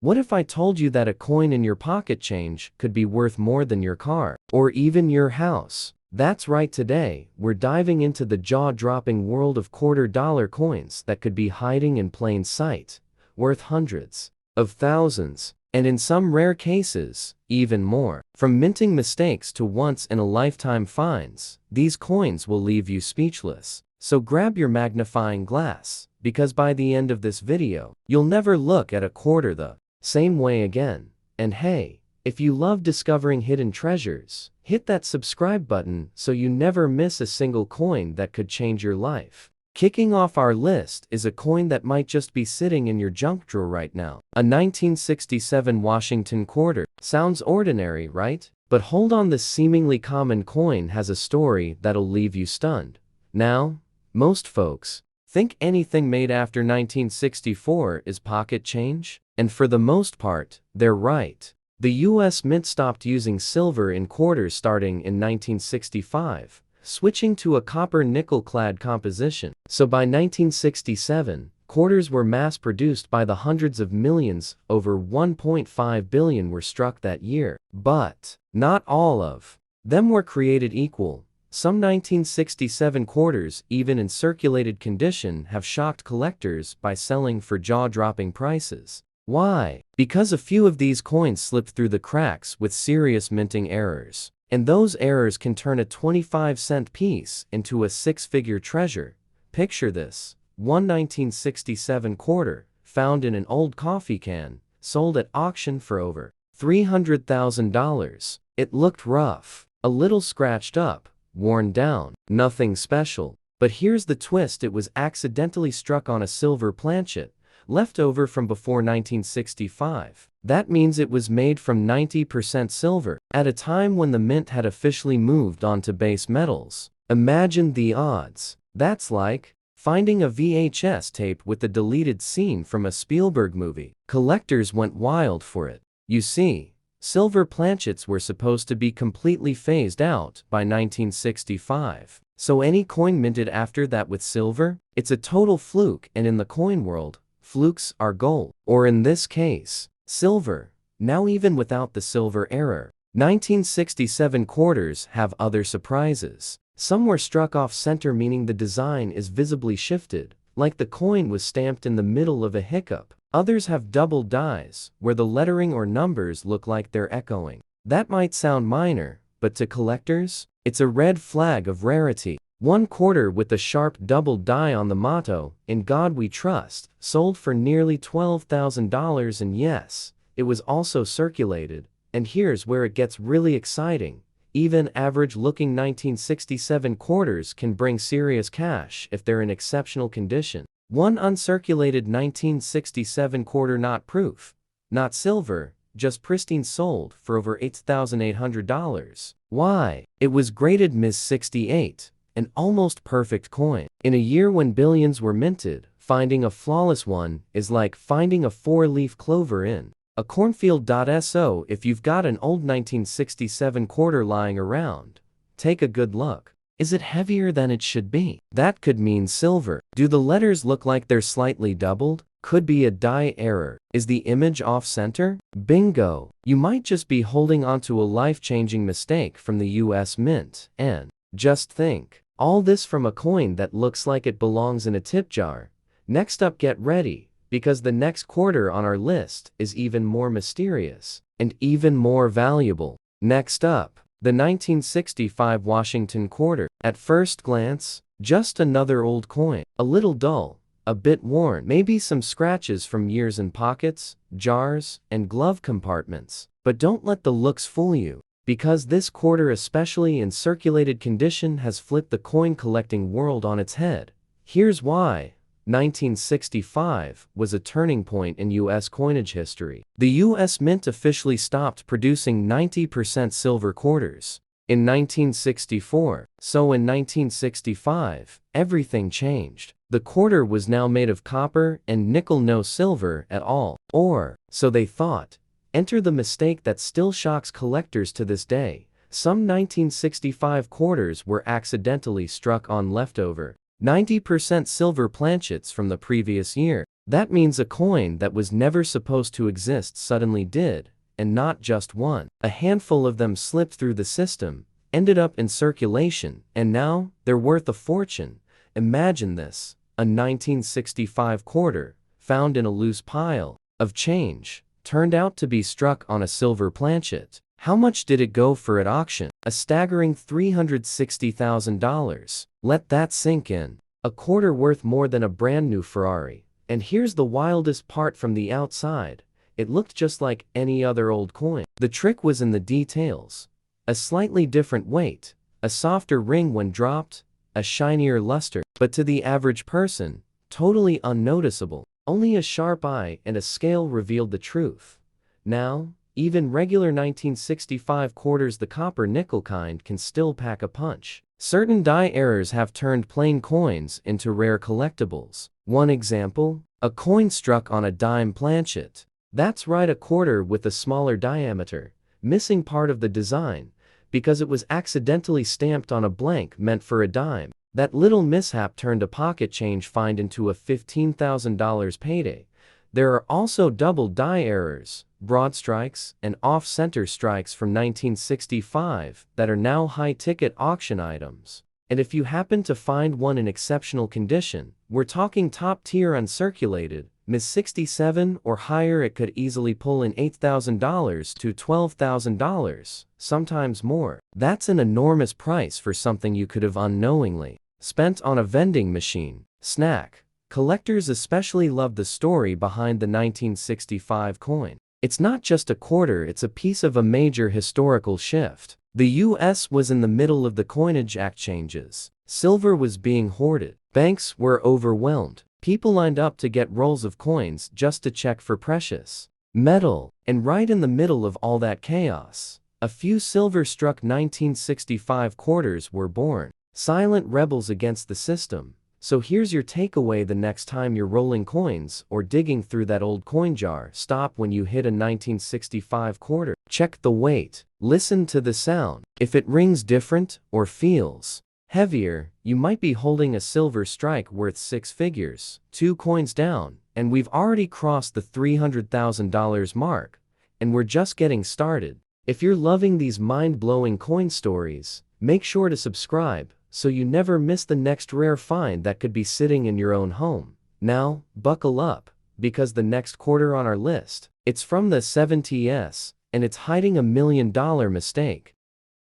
What if I told you that a coin in your pocket change could be worth more than your car, or even your house? That's right, today, we're diving into the jaw-dropping world of quarter-dollar coins that could be hiding in plain sight, worth hundreds of thousands, and in some rare cases, even more. From minting mistakes to once-in-a-lifetime finds, these coins will leave you speechless. So grab your magnifying glass, because by the end of this video, you'll never look at a quarter the same way again. And hey, if you love discovering hidden treasures, hit that subscribe button so you never miss a single coin that could change your life. Kicking off our list is a coin that might just be sitting in your junk drawer right now. A 1967 Washington quarter. Sounds ordinary, right? But hold on, this seemingly common coin has a story that'll leave you stunned. Now, most folks think anything made after 1964 is pocket change, and for the most part, they're right. The U.S. Mint stopped using silver in quarters starting in 1965, switching to a copper-nickel-clad composition. So by 1967, quarters were mass-produced by the hundreds of millions. Over 1.5 billion were struck that year. But not all of them were created equal. Some 1967 quarters, even in circulated condition, have shocked collectors by selling for jaw-dropping prices. Why? Because a few of these coins slipped through the cracks with serious minting errors. And those errors can turn a 25-cent piece into a six-figure treasure. Picture this: one 1967 quarter, found in an old coffee can, sold at auction for over $300,000. It looked rough, a little scratched up, worn down, nothing special. But here's the twist: it was accidentally struck on a silver planchet, left over from before 1965. That means it was made from 90% silver, at a time when the mint had officially moved on to base metals. Imagine the odds. That's like finding a VHS tape with the deleted scene from a Spielberg movie. Collectors went wild for it. You see, silver planchets were supposed to be completely phased out by 1965. So any coin minted after that with silver, it's a total fluke, and in the coin world, flukes are gold. Or in this case, silver. Now, even without the silver error, 1967 quarters have other surprises. Some were struck off center, meaning the design is visibly shifted, like the coin was stamped in the middle of a hiccup. Others have double dies, where the lettering or numbers look like they're echoing. That might sound minor, but to collectors, it's a red flag of rarity. One quarter with a sharp double die on the motto, "In God We Trust," sold for nearly $12,000, and yes, it was also circulated. And here's where it gets really exciting. Even average-looking 1967 quarters can bring serious cash if they're in exceptional condition. One uncirculated 1967 quarter, not proof, not silver, just pristine, sold for over $8,800. Why? It was graded Ms. 68. An almost perfect coin. In a year when billions were minted, finding a flawless one is like finding a four-leaf clover in a cornfield. So if you've got an old 1967 quarter lying around, take a good look. Is it heavier than it should be? That could mean silver. Do the letters look like they're slightly doubled? Could be a die error. Is the image off-center? Bingo! You might just be holding onto a life-changing mistake from the U.S. Mint. And just think, all this from a coin that looks like it belongs in a tip jar. Next up, get ready, because the next quarter on our list is even more mysterious and even more valuable. Next up, the 1965 Washington quarter. At first glance, just another old coin. A little dull, a bit worn, maybe some scratches from years in pockets, jars, and glove compartments. But don't let the looks fool you, because this quarter, especially in circulated condition, has flipped the coin collecting world on its head. Here's why. 1965 was a turning point in U.S. coinage history. The U.S. Mint officially stopped producing 90% silver quarters in 1964. So in 1965, everything changed. The quarter was now made of copper and nickel, no silver at all. Or, so they thought. Enter the mistake that still shocks collectors to this day. Some 1965 quarters were accidentally struck on leftover 90% silver planchets from the previous year. That means a coin that was never supposed to exist suddenly did, and not just one. A handful of them slipped through the system, ended up in circulation, and now they're worth a fortune. Imagine this, a 1965 quarter, found in a loose pile of change, turned out to be struck on a silver planchet. How much did it go for at auction? A staggering $360,000. Let that sink in. A quarter worth more than a brand new Ferrari. And here's the wildest part from the outside. It looked just like any other old coin. The trick was in the details. A slightly different weight, a softer ring when dropped, a shinier luster, but to the average person, totally unnoticeable. Only a sharp eye and a scale revealed the truth. Now, even regular 1965 quarters, the copper nickel kind, can still pack a punch. Certain die errors have turned plain coins into rare collectibles. One example, a coin struck on a dime planchet. That's right, a quarter with a smaller diameter, missing part of the design, because it was accidentally stamped on a blank meant for a dime. That little mishap turned a pocket change find into a $15,000 payday. There are also double die errors, broad strikes, and off-center strikes from 1965 that are now high-ticket auction items. And if you happen to find one in exceptional condition, we're talking top-tier uncirculated, Ms. 67 or higher, it could easily pull in $8,000 to $12,000, sometimes more. That's an enormous price for something you could have unknowingly spent on a vending machine snack. Collectors especially love the story behind the 1965 coin. It's not just a quarter, it's a piece of a major historical shift. The US was in the middle of the Coinage Act changes. Silver was being hoarded. Banks were overwhelmed. People lined up to get rolls of coins just to check for precious metal. And right in the middle of all that chaos, a few silver-struck 1965 quarters were born. Silent rebels against the system. So here's your takeaway: the next time you're rolling coins or digging through that old coin jar, stop when you hit a 1965 quarter. Check the weight. Listen to the sound. If it rings different or feels heavier, you might be holding a silver strike worth six figures. 2 coins down, and we've already crossed the $300,000 mark, and we're just getting started. If you're loving these mind-blowing coin stories, make sure to subscribe so you never miss the next rare find that could be sitting in your own home. Now, buckle up, because the next quarter on our list, it's from the 70s, and it's hiding $1 million mistake.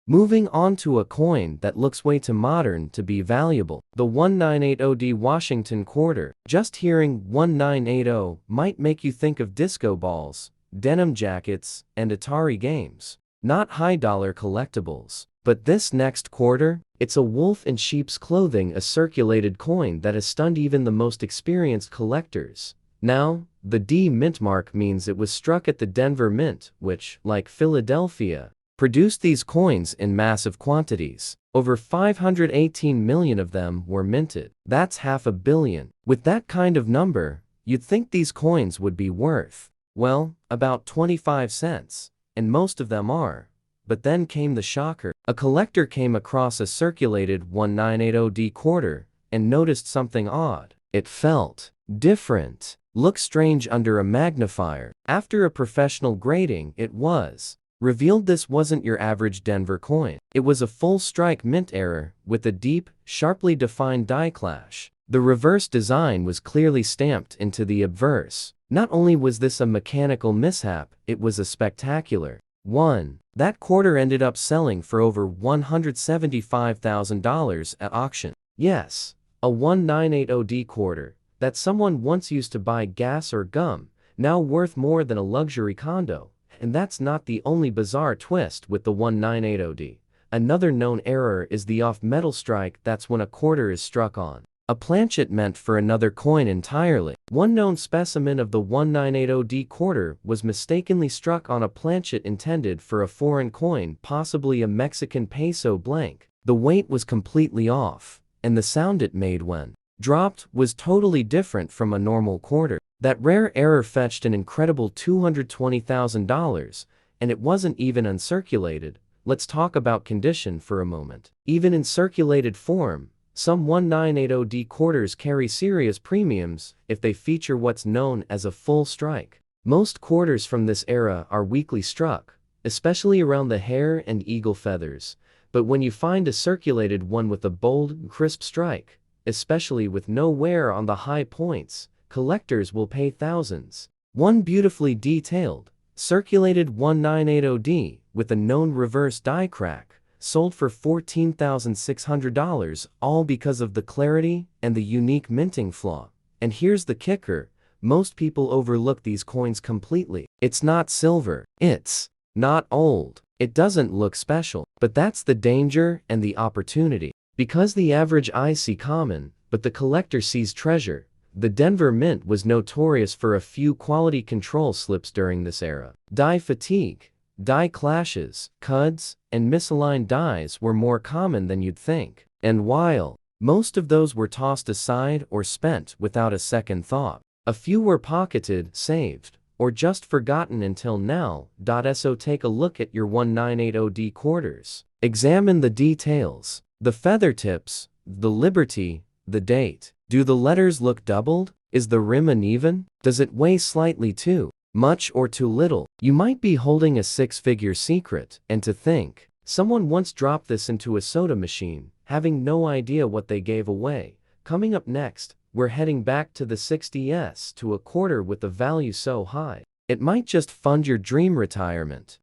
Moving on to a coin that looks way too modern to be valuable. The 1980D Washington quarter. Just hearing 1980 might make you think of disco balls, denim jackets, and Atari games. Not high-dollar collectibles. But this next quarter, it's a wolf in sheep's clothing, a circulated coin that has stunned even the most experienced collectors. Now, the D mint mark means it was struck at the Denver Mint, which, like Philadelphia, produced these coins in massive quantities. Over 518 million of them were minted. That's $500 million. With that kind of number, you'd think these coins would be worth, well, about 25 cents. And most of them are. But then came the shocker. A collector came across a circulated 1980D quarter and noticed something odd. It felt different, looked strange under a magnifier. After a professional grading, it was revealed this wasn't your average Denver coin. It was a full strike mint error with a deep, sharply defined die clash. The reverse design was clearly stamped into the obverse. Not only was this a mechanical mishap, it was a spectacular one. That quarter ended up selling for over $175,000 at auction. Yes, a 1980D quarter that someone once used to buy gas or gum, now worth more than a luxury condo. And that's not the only bizarre twist with the 1980D. Another known error is the off-metal strike. That's when a quarter is struck on a planchet meant for another coin entirely. One known specimen of the 1980D quarter was mistakenly struck on a planchet intended for a foreign coin, possibly a Mexican peso blank. The weight was completely off, and the sound it made when dropped was totally different from a normal quarter. That rare error fetched an incredible $220,000, and it wasn't even uncirculated. Let's talk about condition for a moment. Even in circulated form, Some 1980D quarters carry serious premiums if they feature what's known as a full strike. Most quarters from this era are weakly struck, especially around the hair and eagle feathers, but when you find a circulated one with a bold, crisp strike, especially with no wear on the high points, collectors will pay thousands. One beautifully detailed, circulated 1980D with a known reverse die crack sold for $14,600, all because of the clarity and the unique minting flaw. And here's the kicker, most people overlook these coins completely. It's not silver. It's not old. It doesn't look special. But that's the danger and the opportunity. Because the average eye see common, but the collector sees treasure. The Denver Mint was notorious for a few quality control slips during this era. Die fatigue, die clashes, cuds, and misaligned dies were more common than you'd think. And while most of those were tossed aside or spent without a second thought, a few were pocketed, saved, or just forgotten until now. So take a look at your 1980D quarters. Examine the details, the feather tips, the liberty, the date. Do the letters look doubled? Is the rim uneven? Does it weigh slightly too much or too little? You might be holding a six-figure secret, and to think, someone once dropped this into a soda machine, having no idea what they gave away. Coming up next, we're heading back to the 60s to a quarter with a value so high, it might just fund your dream retirement.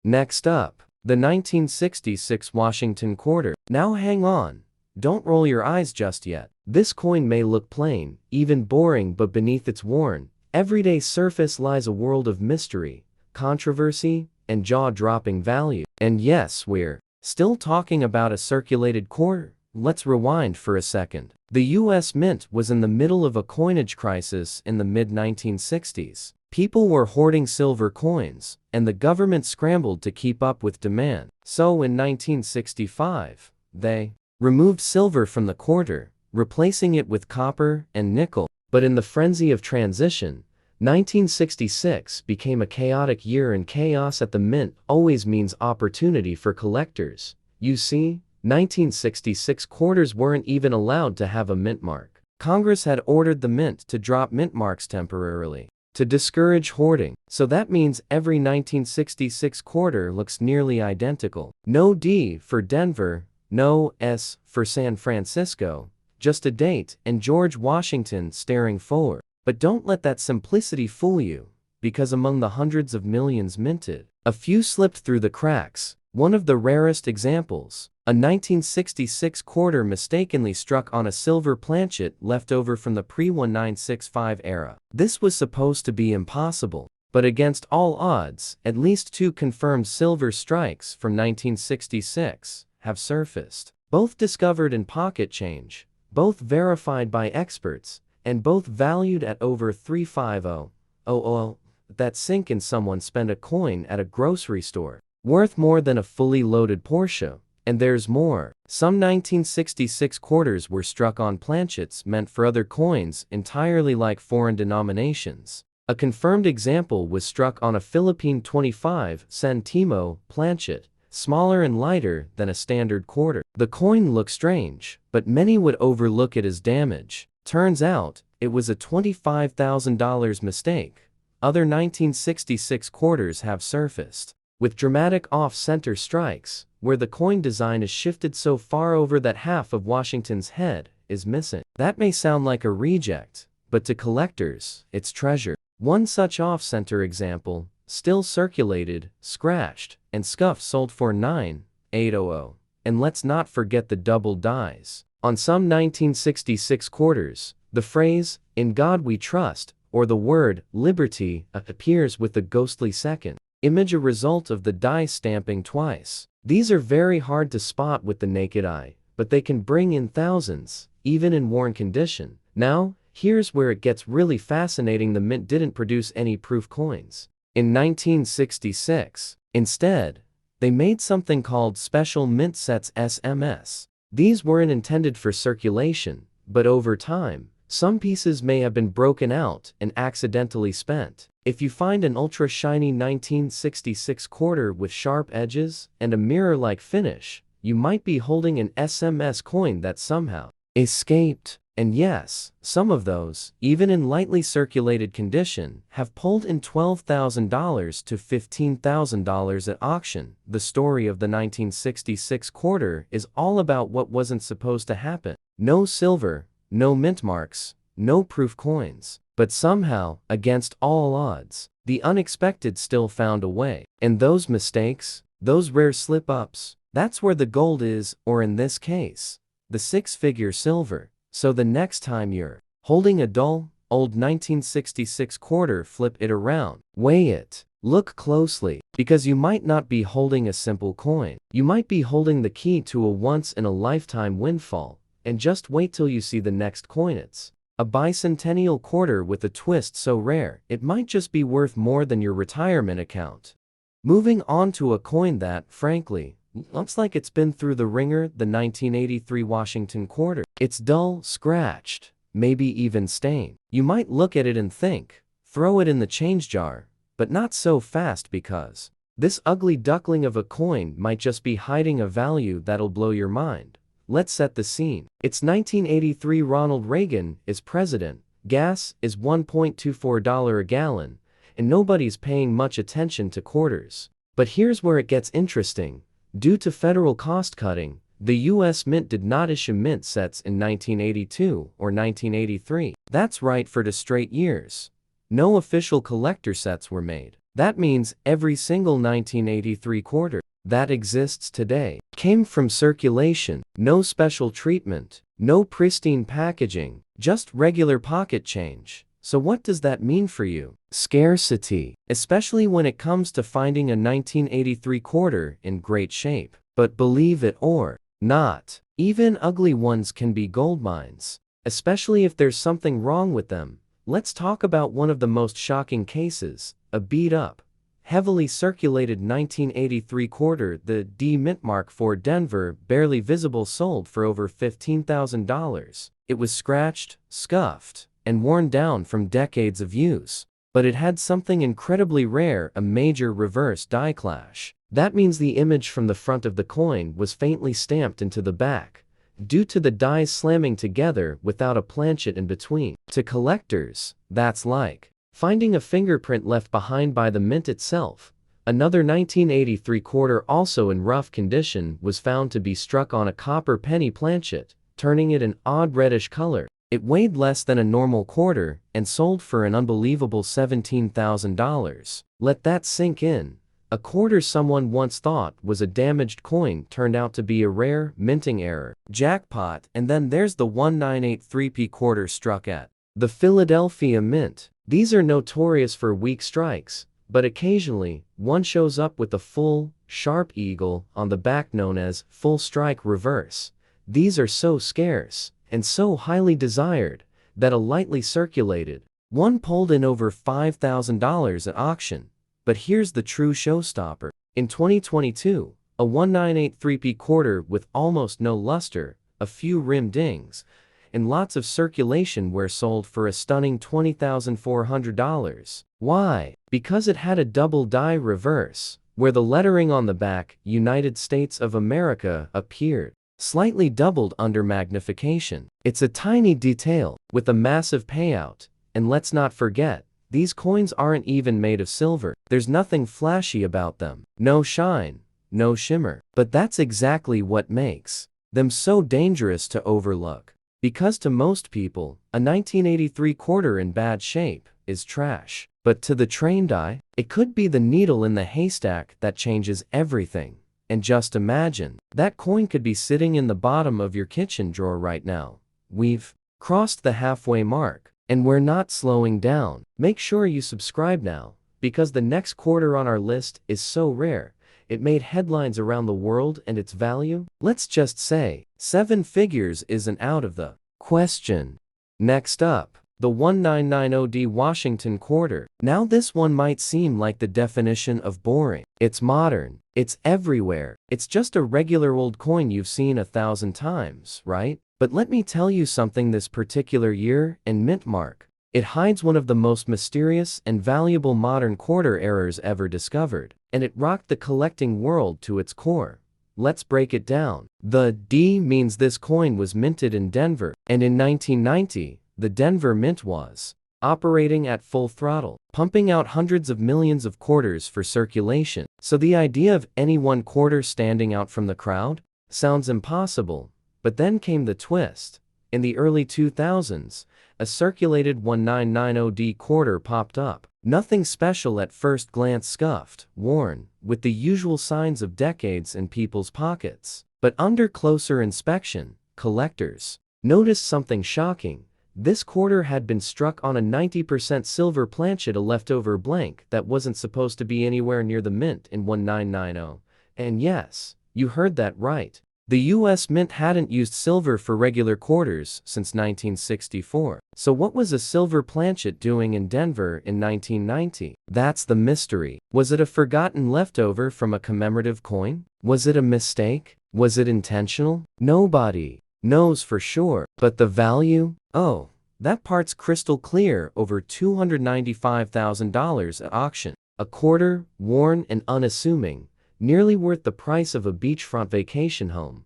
Next up, the 1966 Washington quarter. Now hang on. Don't roll your eyes just yet. This coin may look plain, even boring, but beneath its worn, everyday surface lies a world of mystery, controversy, and jaw-dropping value. And yes, we're still talking about a circulated quarter. Let's rewind for a second. The US Mint was in the middle of a coinage crisis in the mid-1960s. People were hoarding silver coins, and the government scrambled to keep up with demand. So in 1965, they removed silver from the quarter, replacing it with copper and nickel. But in the frenzy of transition, 1966 became a chaotic year, and chaos at the mint always means opportunity for collectors. You see, 1966 quarters weren't even allowed to have a mint mark. Congress had ordered the mint to drop mint marks temporarily to discourage hoarding. So that means every 1966 quarter looks nearly identical. No D for Denver, no S for San Francisco, just a date and George Washington staring forward. But don't let that simplicity fool you, because among the hundreds of millions minted, a few slipped through the cracks. One of the rarest examples, a 1966 quarter mistakenly struck on a silver planchet left over from the pre-1965 era. This was supposed to be impossible, but against all odds, at least two confirmed silver strikes from 1966 have surfaced. Both discovered in pocket change, both verified by experts, and both valued at over $350,000. That sink in someone spent a coin at a grocery store, worth more than a fully loaded Porsche. And there's more. Some 1966 quarters were struck on planchets meant for other coins entirely like foreign denominations. A confirmed example was struck on a Philippine 25 centimo planchet, smaller and lighter than a standard quarter. The coin looked strange, but many would overlook it as damage. Turns out, it was a $25,000 mistake. Other 1966 quarters have surfaced with dramatic off-center strikes, where the coin design is shifted so far over that half of Washington's head is missing. That may sound like a reject, but to collectors, it's treasure. One such off-center example, still circulated, scratched, and scuffed, sold for $9,800. And let's not forget the double dies. On some 1966 quarters, the phrase, "In God We Trust," or the word, "liberty," appears with the ghostly second image, a result of the die stamping twice. These are very hard to spot with the naked eye, but they can bring in thousands, even in worn condition. Now, here's where it gets really fascinating. The mint didn't produce any proof coins in 1966. Instead, they made something called special mint sets, SMS. These weren't intended for circulation, but over time, some pieces may have been broken out and accidentally spent. If you find an ultra-shiny 1966 quarter with sharp edges and a mirror-like finish, you might be holding an SMS coin that somehow escaped. And yes, some of those, even in lightly circulated condition, have pulled in $12,000 to $15,000 at auction. The story of the 1966 quarter is all about what wasn't supposed to happen. No silver, no mint marks, no proof coins. But somehow, against all odds, the unexpected still found a way. And those mistakes, those rare slip-ups, that's where the gold is, or in this case, the six-figure silver. So the next time you're holding a dull, old 1966 quarter, flip it around, weigh it, look closely, because you might not be holding a simple coin. You might be holding the key to a once-in-a-lifetime windfall, and just wait till you see the next coin. It's a bicentennial quarter with a twist so rare, it might just be worth more than your retirement account. Moving on to a coin that, frankly, looks like it's been through the ringer, the 1983 Washington quarter. It's dull, scratched, maybe even stained. You might look at it and think, throw it in the change jar, but not so fast, because this ugly duckling of a coin might just be hiding a value that'll blow your mind. Let's set the scene. It's 1983. Ronald Reagan is president, gas is $1.24 a gallon, and nobody's paying much attention to quarters. But here's where it gets interesting. Due to federal cost-cutting, the U.S. Mint did not issue mint sets in 1982 or 1983. That's right, for 2 straight years. No official collector sets were made. That means every single 1983 quarter that exists today came from circulation. No special treatment, no pristine packaging, just regular pocket change. So what does that mean for you? Scarcity, especially when it comes to finding a 1983 quarter in great shape. But believe it or not, even ugly ones can be gold mines, especially if there's something wrong with them. Let's talk about one of the most shocking cases, a beat-up, heavily circulated 1983 quarter, the D Mint Mark IV Denver, barely visible, sold for over $15,000. It was scratched, scuffed, and worn down from decades of use. But it had something incredibly rare, a major reverse die clash. That means the image from the front of the coin was faintly stamped into the back, due to the dies slamming together without a planchet in between. To collectors, that's like finding a fingerprint left behind by the mint itself. Another 1983 quarter, also in rough condition, was found to be struck on a copper penny planchet, turning it an odd reddish color. It weighed less than a normal quarter and sold for an unbelievable $17,000. Let that sink in. A quarter someone once thought was a damaged coin turned out to be a rare minting error. Jackpot. And then there's the 1983p quarter struck at the Philadelphia Mint. These are notorious for weak strikes, but occasionally one shows up with a full, sharp eagle on the back, known as full strike reverse. These are so scarce and so highly desired that a lightly circulated one pulled in over $5,000 at auction. But here's the true showstopper. In 2022, a 1983p quarter with almost no luster, a few rim dings, and lots of circulation wear sold for a stunning $20,400. Why? Because it had a double die reverse, where the lettering on the back, United States of America, appeared slightly doubled under magnification. It's a tiny detail with a massive payout. And let's not forget, these coins aren't even made of silver. There's nothing flashy about them. No shine, no shimmer. But that's exactly what makes them so dangerous to overlook. Because to most people, a 1983 quarter in bad shape is trash. But to the trained eye, it could be the needle in the haystack that changes everything. And just imagine, that coin could be sitting in the bottom of your kitchen drawer right now. We've crossed the halfway mark, and we're not slowing down. Make sure you subscribe now, because the next quarter on our list is so rare, it made headlines around the world, and its value, let's just say, 7 figures isn't out of the question. Next up, the 1990D Washington quarter. Now this one might seem like the definition of boring. It's modern. It's everywhere. It's just a regular old coin you've seen 1,000 times, right? But let me tell you something, this particular year and mint mark, it hides one of the most mysterious and valuable modern quarter errors ever discovered. And it rocked the collecting world to its core. Let's break it down. The D means this coin was minted in Denver, and in 1990, the Denver Mint was operating at full throttle, pumping out hundreds of millions of quarters for circulation. So the idea of any one quarter standing out from the crowd sounds impossible, but then came the twist. In the early 2000s, a circulated 1990D quarter popped up. Nothing special at first glance, scuffed, worn, with the usual signs of decades in people's pockets. But under closer inspection, collectors noticed something shocking. This quarter had been struck on a 90% silver planchet, a leftover blank that wasn't supposed to be anywhere near the mint in 1990. And yes, you heard that right. The US Mint hadn't used silver for regular quarters since 1964. So what was a silver planchet doing in Denver in 1990? That's the mystery. Was it a forgotten leftover from a commemorative coin? Was it a mistake? Was it intentional? Nobody knows for sure. But the value? Oh, that part's crystal clear: over $295,000 at auction. A quarter, worn and unassuming, nearly worth the price of a beachfront vacation home.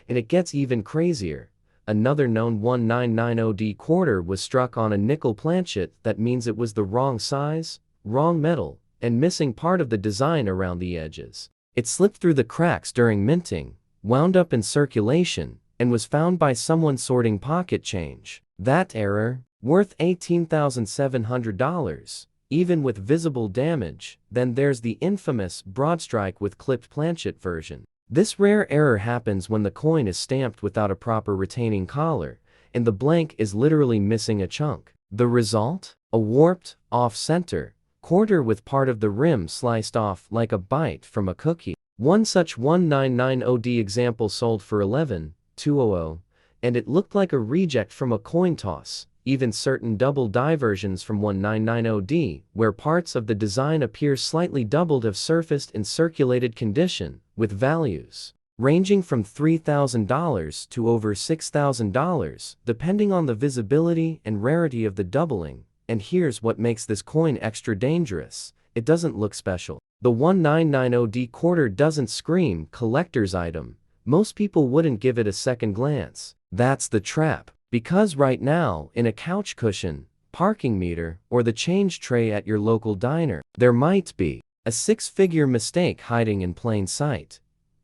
And it gets even crazier. Another known 1990D quarter was struck on a nickel planchet. That means it was the wrong size, wrong metal, and missing part of the design around the edges. It slipped through the cracks during minting, wound up in circulation, and was found by someone sorting pocket change. That error, worth $18,700, even with visible damage. Then there's the infamous broadstrike with clipped planchet version. This rare error happens when the coin is stamped without a proper retaining collar, and the blank is literally missing a chunk. The result? A warped, off-center quarter with part of the rim sliced off like a bite from a cookie. One such 1990D example sold for $11,200, and it looked like a reject from a coin toss. Even certain double die versions from 1990D, where parts of the design appear slightly doubled, have surfaced in circulated condition, with values ranging from $3,000 to over $6,000, depending on the visibility and rarity of the doubling. And here's what makes this coin extra dangerous: it doesn't look special. The 1990D quarter doesn't scream collector's item. Most people wouldn't give it a second glance. That's the trap. Because right now, in a couch cushion, parking meter, or the change tray at your local diner, there might be a six-figure mistake hiding in plain sight.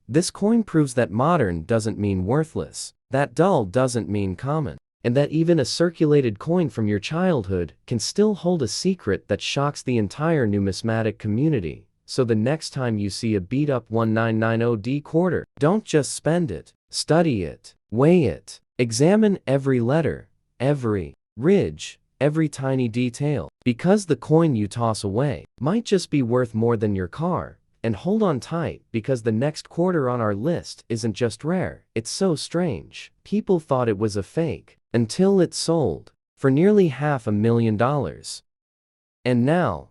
This coin proves that modern doesn't mean worthless, that dull doesn't mean common, and that even a circulated coin from your childhood can still hold a secret that shocks the entire numismatic community. So the next time you see a beat-up 1990D quarter, don't just spend it. Study it, weigh it, examine every letter, every ridge, every tiny detail. Because the coin you toss away might just be worth more than your car. And hold on tight, because the next quarter on our list isn't just rare, it's so strange. People thought it was a fake until it sold for nearly $500,000. And now,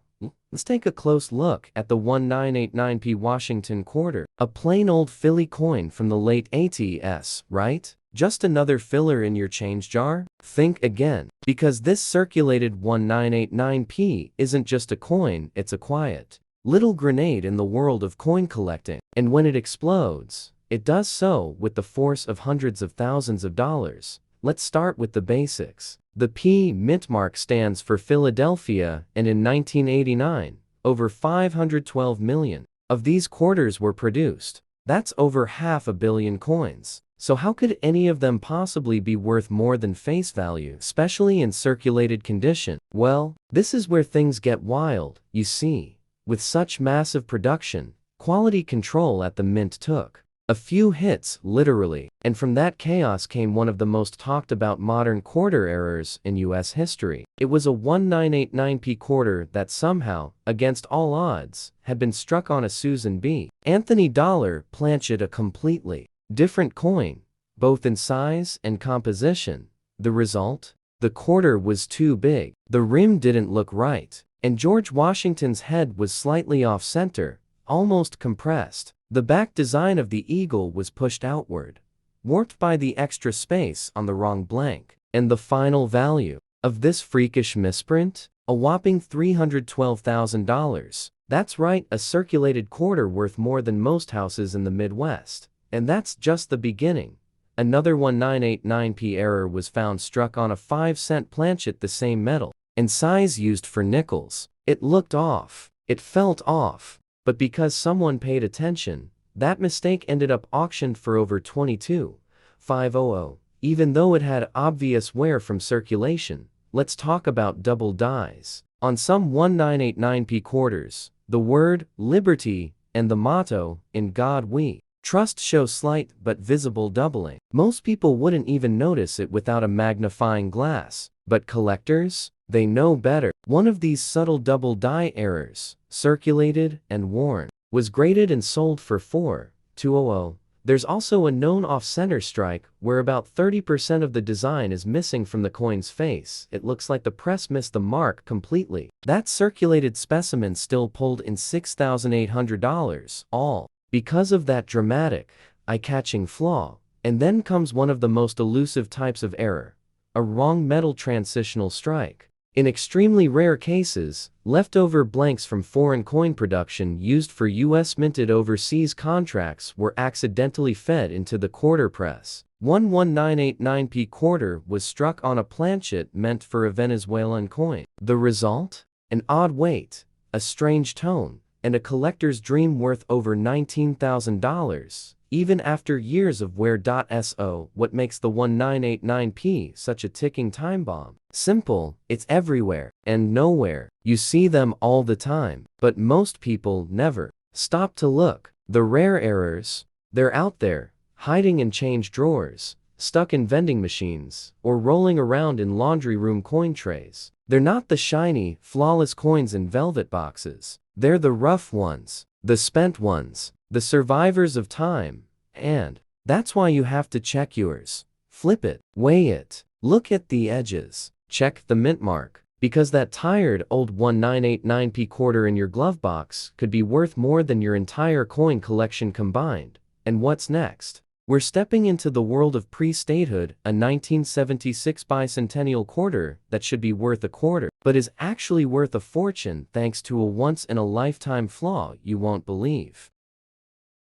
let's take a close look at the 1989p Washington quarter. A plain old Philly coin from the late 80s, right? Just another filler in your change jar? Think again. Because this circulated 1989p isn't just a coin, it's a quiet little grenade in the world of coin collecting. And when it explodes, it does so with the force of hundreds of thousands of dollars. Let's start with the basics. The P mint mark stands for Philadelphia, and in 1989, over 512 million of these quarters were produced. That's over 500 million coins. So how could any of them possibly be worth more than face value, especially in circulated condition? Well, this is where things get wild. You see, with such massive production, quality control at the mint took a few hits, literally. And from that chaos came one of the most talked about modern quarter errors in US history. It was a 1989p quarter that somehow, against all odds, had been struck on a Susan B. Anthony dollar planchet, a completely different coin, both in size and composition. The result? The quarter was too big. The rim didn't look right, and George Washington's head was slightly off-center, almost compressed. The back design of the eagle was pushed outward, warped by the extra space on the wrong blank. And the final value of this freakish misprint? A whopping $312,000. That's right, a circulated quarter worth more than most houses in the Midwest. And that's just the beginning. Another 1989p error was found struck on a 5-cent planchet, the same metal and size used for nickels. It looked off. It felt off. But because someone paid attention, that mistake ended up auctioned for over $22,500, even though it had obvious wear from circulation. Let's talk about double dies. On some 1989p quarters, the word liberty and the motto, "In God We Trust," show slight but visible doubling. Most people wouldn't even notice it without a magnifying glass, but collectors, they know better. One of these subtle double die errors, circulated and worn, was graded and sold for $4,200. There's also a known off-center strike, where about 30% of the design is missing from the coin's face. It looks like the press missed the mark completely. That circulated specimen still pulled in $6,800, all because of that dramatic, eye-catching flaw. And then comes one of the most elusive types of error, a wrong metal transitional strike. In extremely rare cases, leftover blanks from foreign coin production used for U.S. minted overseas contracts were accidentally fed into the quarter press. One 1989p quarter was struck on a planchet meant for a Venezuelan coin. The result? An odd weight, a strange tone, and a collector's dream worth over $19,000. Even after years of wear. So, what makes the 1989p such a ticking time bomb? Simple, it's everywhere and nowhere. You see them all the time, but most people never stop to look. The rare errors, they're out there, hiding in change drawers, stuck in vending machines, or rolling around in laundry room coin trays. They're not the shiny, flawless coins in velvet boxes. They're the rough ones, the spent ones, the survivors of time. And that's why you have to check yours. Flip it, weigh it, look at the edges, check the mint mark, because that tired old 1989p quarter in your glove box could be worth more than your entire coin collection combined. And what's next? We're stepping into the world of pre-statehood, a 1976 bicentennial quarter that should be worth a quarter, but is actually worth a fortune thanks to a once-in-a-lifetime flaw you won't believe.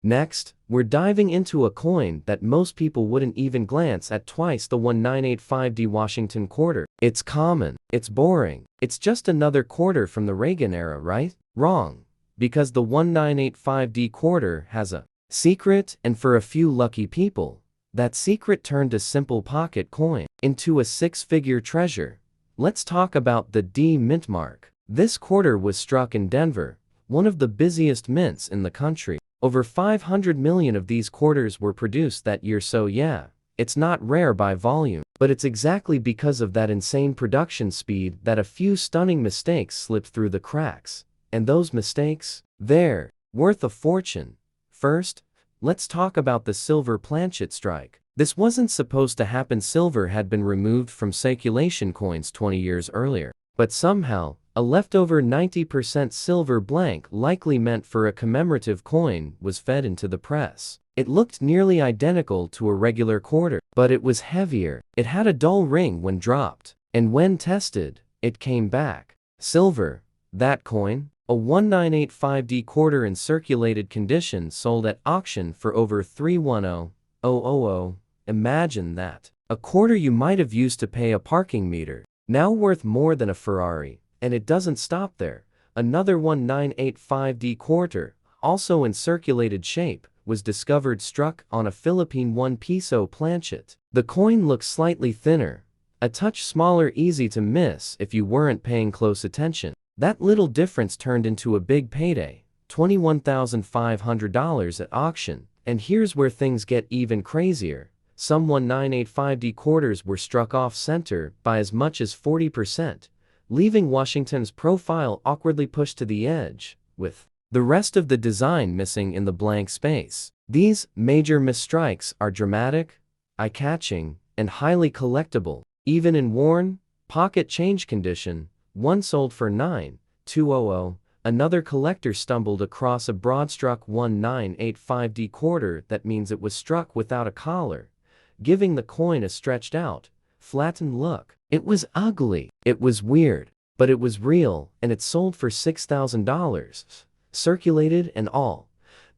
Next, we're diving into a coin that most people wouldn't even glance at twice: the 1985D Washington quarter. It's common, it's boring, it's just another quarter from the Reagan era, right? Wrong. Because the 1985D quarter has a secret, and for a few lucky people, that secret turned a simple pocket coin into a six-figure treasure. Let's talk about the D mint mark. This quarter was struck in Denver, one of the busiest mints in the country. Over 500 million of these quarters were produced that year, so yeah, it's not rare by volume, but it's exactly because of that insane production speed that a few stunning mistakes slipped through the cracks. And those mistakes? They're worth a fortune. First, let's talk about the silver planchet strike. This wasn't supposed to happen. Silver had been removed from circulation coins 20 years earlier, but somehow, a leftover 90% silver blank, likely meant for a commemorative coin, was fed into the press. It looked nearly identical to a regular quarter, but it was heavier. It had a dull ring when dropped, and when tested, it came back silver. That coin, a 1985D quarter in circulated condition, sold at auction for over $310,000. Imagine that. A quarter you might have used to pay a parking meter, now worth more than a Ferrari. And it doesn't stop there. Another 1985D quarter, also in circulated shape, was discovered struck on a Philippine 1 peso planchet. The coin looks slightly thinner, a touch smaller, easy to miss if you weren't paying close attention. That little difference turned into a big payday, $21,500 at auction. And here's where things get even crazier. Some 1985D quarters were struck off-center by as much as 40%. Leaving Washington's profile awkwardly pushed to the edge, with the rest of the design missing in the blank space. These major misstrikes are dramatic, eye-catching, and highly collectible. Even in worn, pocket change condition, one sold for $9,200. Another collector stumbled across a broad-struck 1985D quarter. That means it was struck without a collar, giving the coin a stretched-out, flattened look. It was ugly, it was weird, but it was real, and it sold for $6,000, circulated and all.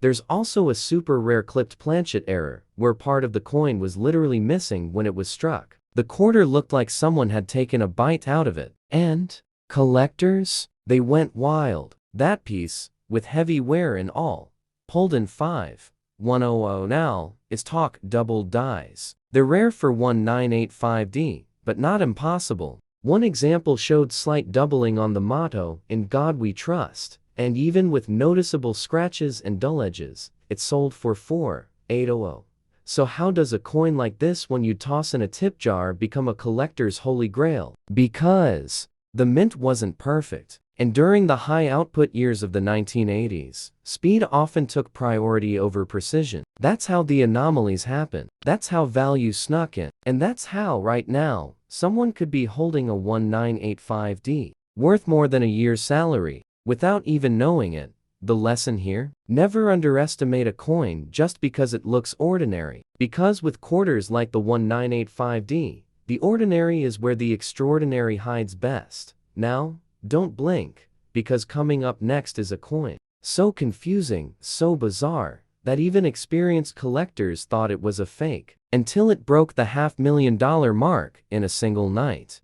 There's also a super rare clipped planchet error, where part of the coin was literally missing when it was struck. The quarter looked like someone had taken a bite out of it. And collectors? They went wild. That piece, with heavy wear and all, pulled in 5,100 now, is talk double dies. They're rare for 1985D, but not impossible. One example showed slight doubling on the motto, "In God We Trust," and even with noticeable scratches and dull edges, it sold for 4,800. So how does a coin like this one you toss in a tip jar become a collector's holy grail? Because the mint wasn't perfect. And during the high output years of the 1980s, speed often took priority over precision. That's how the anomalies happen. That's how value snuck in. And that's how, right now, someone could be holding a 1985D, worth more than a year's salary, without even knowing it. The lesson here? Never underestimate a coin just because it looks ordinary. Because with quarters like the 1985D, the ordinary is where the extraordinary hides best. Now, don't blink, because coming up next is a coin so confusing, so bizarre, that even experienced collectors thought it was a fake, until it broke the $500,000 mark in a single night.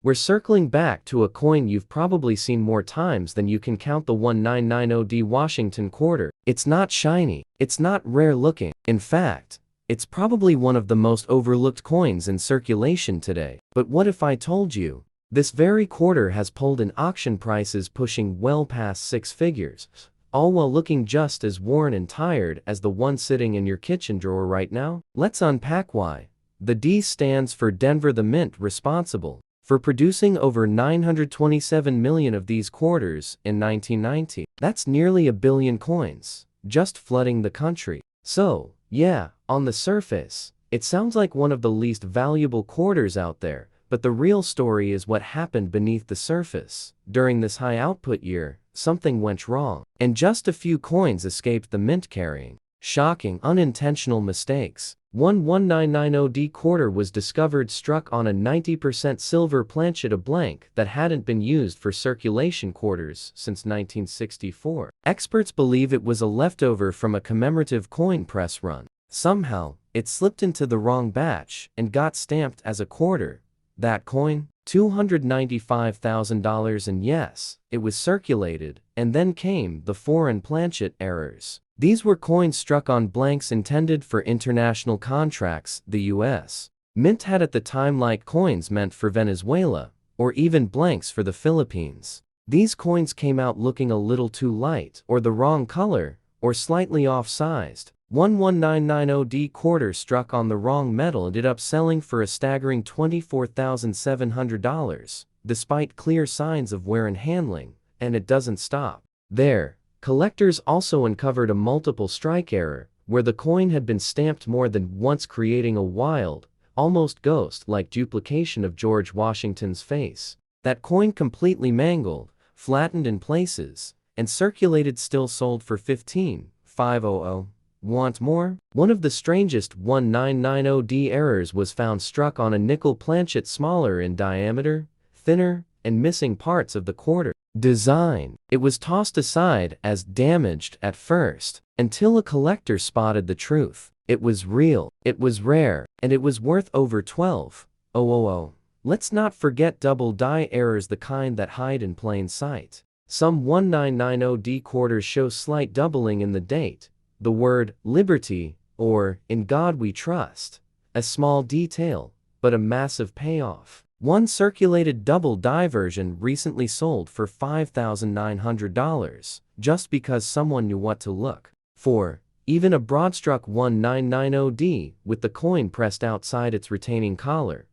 We're circling back to a coin you've probably seen more times than you can count, the 1990D Washington quarter. It's not shiny, it's not rare looking. In fact, it's probably one of the most overlooked coins in circulation today. But what if I told you this very quarter has pulled in auction prices pushing well past 6 figures, all while looking just as worn and tired as the one sitting in your kitchen drawer right now? Let's unpack why. The D stands for Denver, the mint responsible for producing over 927 million of these quarters in 1990. That's nearly a billion coins, just flooding the country. So, yeah, on the surface, it sounds like one of the least valuable quarters out there. But the real story is what happened beneath the surface. During this high output year, something went wrong, and just a few coins escaped the mint carrying. Shocking, unintentional mistakes. One 1990D quarter was discovered struck on a 90% silver planchet, a blank that hadn't been used for circulation quarters since 1964. Experts believe it was a leftover from a commemorative coin press run. Somehow, it slipped into the wrong batch and got stamped as a quarter. That coin? $295,000, and yes, it was circulated. And then came the foreign planchet errors. These were coins struck on blanks intended for international contracts, the US Mint had at the time, like coins meant for Venezuela, or even blanks for the Philippines. These coins came out looking a little too light, or the wrong color, or slightly off-sized. One 1990D quarter struck on the wrong metal ended up selling for a staggering $24,700, despite clear signs of wear and handling, and it doesn't stop there. Collectors also uncovered a multiple strike error, where the coin had been stamped more than once, creating a wild, almost ghost-like duplication of George Washington's face. That coin completely mangled, flattened in places, and circulated, still sold for $15,500. Want more? One of the strangest 1990D errors was found struck on a nickel planchet, smaller in diameter, thinner, and missing parts of the quarter design. It was tossed aside as damaged at first, until a collector spotted the truth. It was real, it was rare, and it was worth over $12,000. Let's not forget double die errors, the kind that hide in plain sight. Some 1990D quarters show slight doubling in the date, the word "Liberty" or "In God We Trust." A small detail, but a massive payoff. One circulated double die version recently sold for $5,900, just because someone knew what to look for. Even a broadstruck 1990D with the coin pressed outside its retaining collar,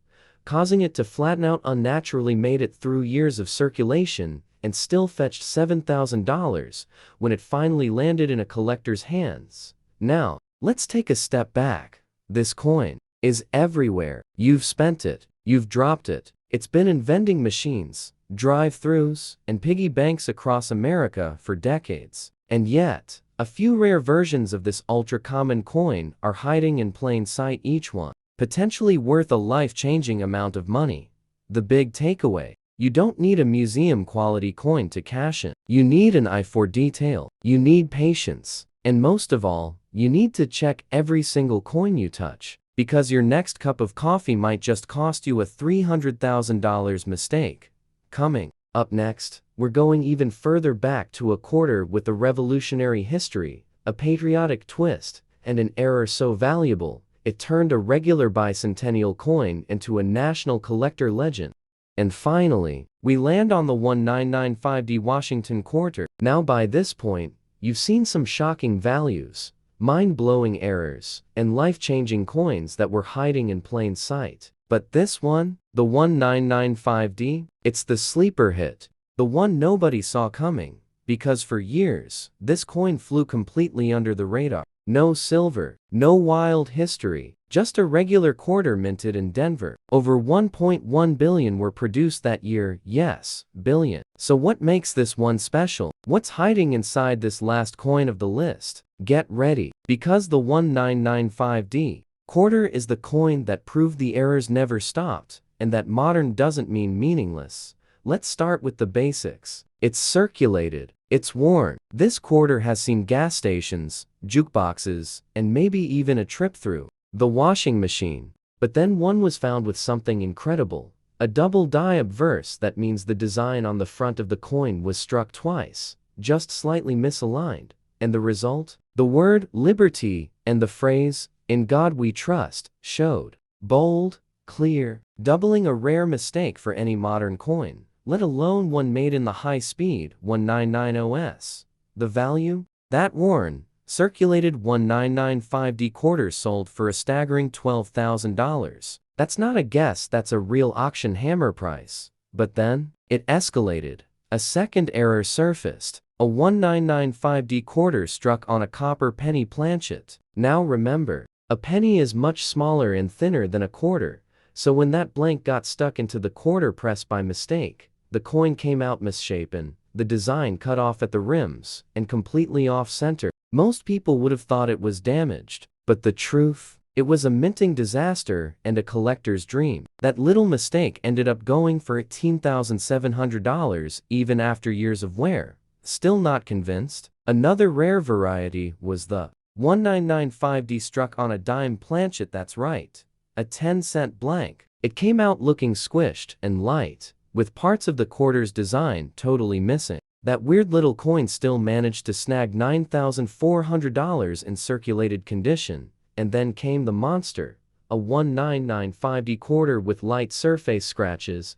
causing it to flatten out unnaturally, made it through years of circulation and still fetched $7,000 when it finally landed in a collector's hands. Now, let's take a step back. This coin is everywhere. You've spent it, you've dropped it. It's been in vending machines, drive-thrus, and piggy banks across America for decades. And yet, a few rare versions of this ultra-common coin are hiding in plain sight, each one potentially worth a life-changing amount of money. The big takeaway: you don't need a museum-quality coin to cash in. You need an eye for detail. You need patience. And most of all, you need to check every single coin you touch, because your next cup of coffee might just cost you a $300,000 mistake. Coming up next, we're going even further back to a quarter with a revolutionary history, a patriotic twist, and an error so valuable, it turned a regular bicentennial coin into a national collector legend. And finally, we land on the 1995D Washington quarter. Now by this point, you've seen some shocking values, mind-blowing errors, and life-changing coins that were hiding in plain sight. But this one, the 1995D, it's the sleeper hit, the one nobody saw coming, because for years, this coin flew completely under the radar. No silver, no wild history, just a regular quarter minted in Denver. Over 1.1 billion were produced that year, yes, billion. So what makes this one special? What's hiding inside this last coin of the list? Get ready, because the 1995D quarter is the coin that proved the errors never stopped, and that modern doesn't mean meaningless. Let's start with the basics. It's circulated. It's worn. This quarter has seen gas stations, jukeboxes, and maybe even a trip through the washing machine. But then one was found with something incredible. A double die obverse. That means the design on the front of the coin was struck twice, just slightly misaligned. And the result? The word liberty and the phrase, "In God We Trust," showed. Bold, clear, doubling a rare mistake for any modern coin, let alone one made in the high-speed 1990s. The value? That worn, circulated 1995D quarter sold for a staggering $12,000. That's not a guess, that's a real auction hammer price. But then, it escalated. A second error surfaced. A 1995D quarter struck on a copper penny planchet. Now remember, a penny is much smaller and thinner than a quarter, so when that blank got stuck into the quarter press by mistake, the coin came out misshapen, the design cut off at the rims, and completely off-center. Most people would have thought it was damaged, but the truth? It was a minting disaster and a collector's dream. That little mistake ended up going for $18,700 even after years of wear. Still not convinced? Another rare variety was the 1995D struck on a dime planchet. That's right, a 10-cent blank. It came out looking squished and light, with parts of the quarter's design totally missing. That weird little coin still managed to snag $9,400 in circulated condition, and then came the monster, a 1995D quarter with light surface scratches,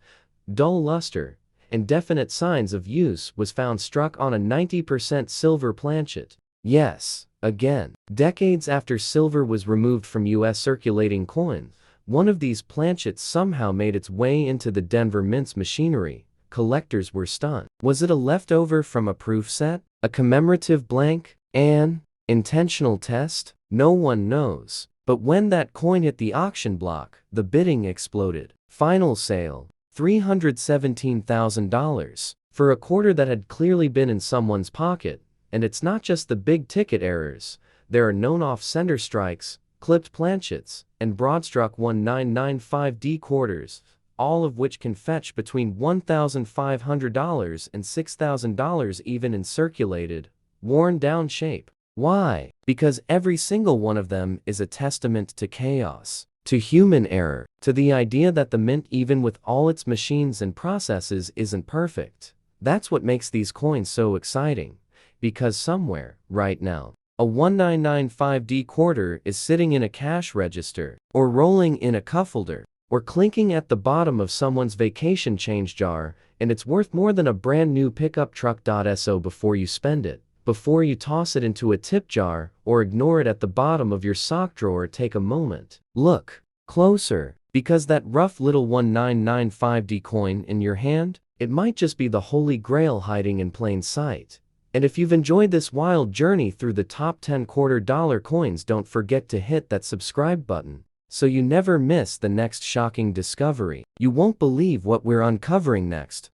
dull luster, and definite signs of use was found struck on a 90% silver planchet. Yes, again, decades after silver was removed from US circulating coins, one of these planchets somehow made its way into the Denver Mint's machinery. Collectors were stunned. Was it a leftover from a proof set? A commemorative blank? An intentional test? No one knows. But when that coin hit the auction block, the bidding exploded. Final sale, $317,000. For a quarter that had clearly been in someone's pocket. And it's not just the big-ticket errors. There are known off-center strikes, clipped planchets, and broad-struck 1995D quarters, all of which can fetch between $1,500 and $6,000 even in circulated, worn-down shape. Why? Because every single one of them is a testament to chaos, to human error, to the idea that the mint, even with all its machines and processes, isn't perfect. That's what makes these coins so exciting. Because somewhere, right now, a 1995D quarter is sitting in a cash register, or rolling in a cup holder, or clinking at the bottom of someone's vacation change jar, and it's worth more than a brand new pickup truck. So before you spend it, before you toss it into a tip jar, or ignore it at the bottom of your sock drawer, take a moment. Look closer, because that rough little 1995D coin in your hand, it might just be the holy grail hiding in plain sight. And if you've enjoyed this wild journey through the top 10 $quarter coins, don't forget to hit that subscribe button, so you never miss the next shocking discovery. You won't believe what we're uncovering next.